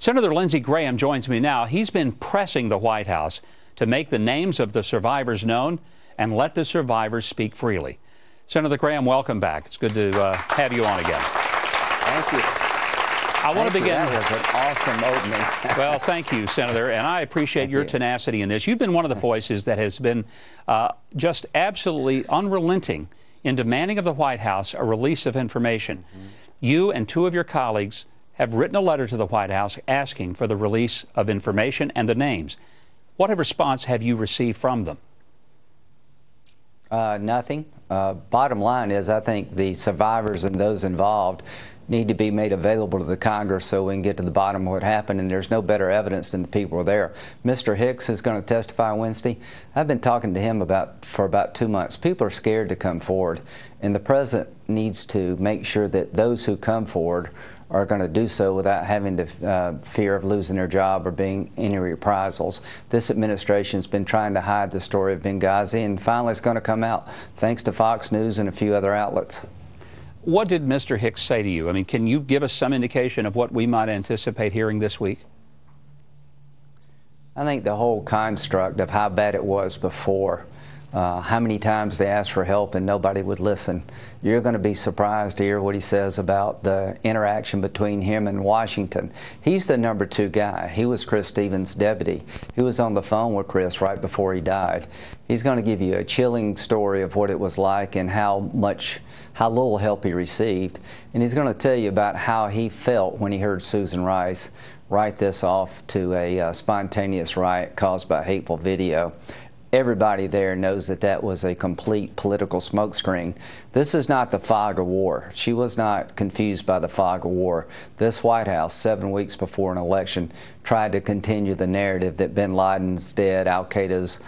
Senator Lindsey Graham joins me now. He's been pressing the White House to make the names of the survivors known and let the survivors speak freely. Senator Graham, welcome back. It's good to have you on again. Thank you. I want to begin. That was an awesome opening. Well, thank you, Senator, and I appreciate your tenacity in this. You've been one of the voices that has been just absolutely unrelenting in demanding of the White House a release of information. You and two of your colleagues have written a letter to the White House asking for the release of information and the names. What response have you received from them? Nothing. Bottom line is, I think the survivors and those involved need to be made available to the Congress so we can get to the bottom of what happened, and there's no better evidence than the people were there. Mr. Hicks is going to testify Wednesday. I've been talking to him for about 2 months. People are scared to come forward, and the President needs to make sure that those who come forward are going to do so without having to fear of losing their job or being any reprisals. This administration's been trying to hide the story of Benghazi, and finally it's going to come out, thanks to Fox News and a few other outlets. What did Mr. Hicks say to you? I mean, can you give us some indication of what we might anticipate hearing this week? I think the whole construct of how bad it was before, how many times they asked for help and nobody would listen. You're going to be surprised to hear what he says about the interaction between him and Washington. He's the number 2 guy. He was Chris Stevens' deputy. He was on the phone with Chris right before he died. He's going to give you a chilling story of what it was like and how little help he received. And he's going to tell you about how he felt when he heard Susan Rice write this off to a spontaneous riot caused by hateful video. Everybody there knows that that was a complete political smokescreen. This is not the fog of war. She was not confused by the fog of war. This White House, 7 weeks before an election, tried to continue the narrative that bin Laden's dead, al-Qaeda's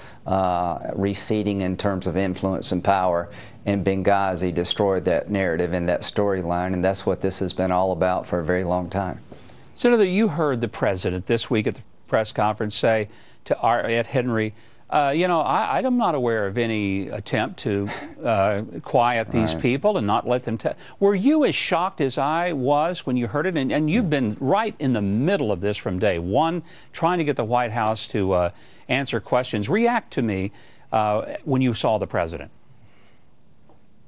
receding in terms of influence and power, and Benghazi destroyed that narrative and that storyline, and that's what this has been all about for a very long time. Senator, you heard the President this week at the press conference say to Ed Henry, you know, I'm not aware of any attempt to quiet these people and not let them tell. Were you as shocked as I was when you heard it? And you've been right in the middle of this from day one, trying to get the White House to answer questions. React to me when you saw the President.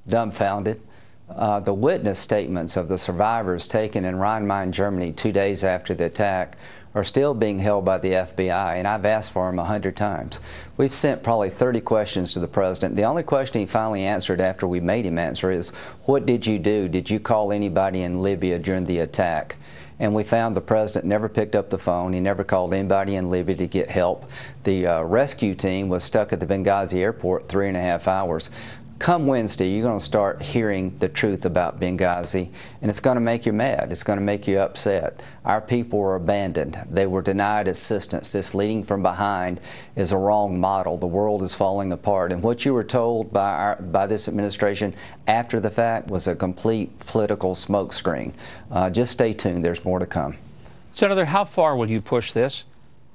Dumbfounded. The witness statements of the survivors taken in Rhein-Main, Germany 2 days after the attack are still being held by the FBI, and I've asked for them 100 times. We've sent probably 30 questions to the President. The only question he finally answered after we made him answer is, what did you do? Did you call anybody in Libya during the attack? And we found the President never picked up the phone. He never called anybody in Libya to get help. The rescue team was stuck at the Benghazi airport 3.5 hours. Come Wednesday, you're going to start hearing the truth about Benghazi, and it's going to make you mad. It's going to make you upset. Our people were abandoned. They were denied assistance. This leading from behind is a wrong model. The world is falling apart, and what you were told by this administration after the fact was a complete political smokescreen. Just stay tuned. There's more to come. Senator, how far will you push this?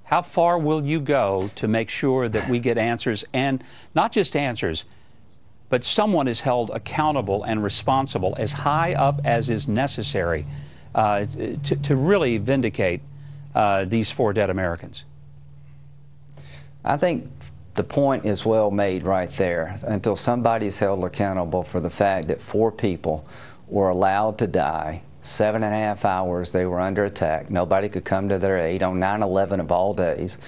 How far will you go to make sure that we get answers, and not just answers, but someone is held accountable and responsible as high up as is necessary to really vindicate these 4 dead Americans? I think the point is well made right there. Until somebody is held accountable for the fact that 4 people were allowed to die, 7.5 hours they were under attack, nobody could come to their aid on 9/11 of all days.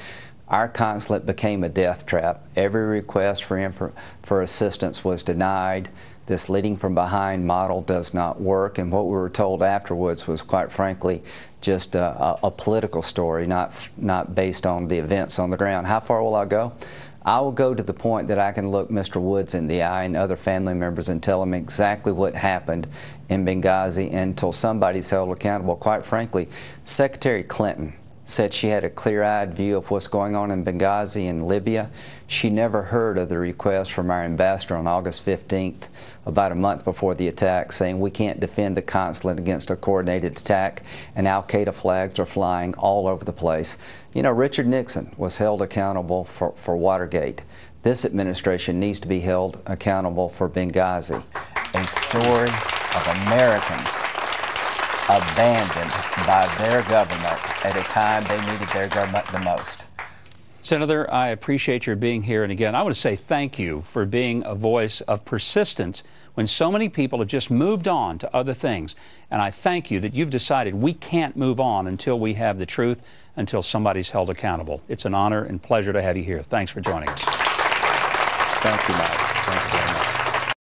Our consulate became a death trap. Every request for assistance was denied. This leading from behind model does not work, and what we were told afterwards was, quite frankly, just a political story, not based on the events on the ground. How far will I go? I will go to the point that I can look Mr. Woods in the eye and other family members and tell them exactly what happened in Benghazi until somebody's held accountable. Quite frankly, Secretary Clinton said she had a clear-eyed view of what's going on in Benghazi and Libya. She never heard of the request from our ambassador on August 15th, about a month before the attack, saying we can't defend the consulate against a coordinated attack, and al-Qaeda flags are flying all over the place. You know, Richard Nixon was held accountable for Watergate. This administration needs to be held accountable for Benghazi, a story of Americans abandoned by their government at a time they needed their government the most. Senator, I appreciate your being here. And again, I want to say thank you for being a voice of persistence when so many people have just moved on to other things. And I thank you that you've decided we can't move on until we have the truth, until somebody's held accountable. It's an honor and pleasure to have you here. Thanks for joining us. Thank you, Mike. Thank you very much.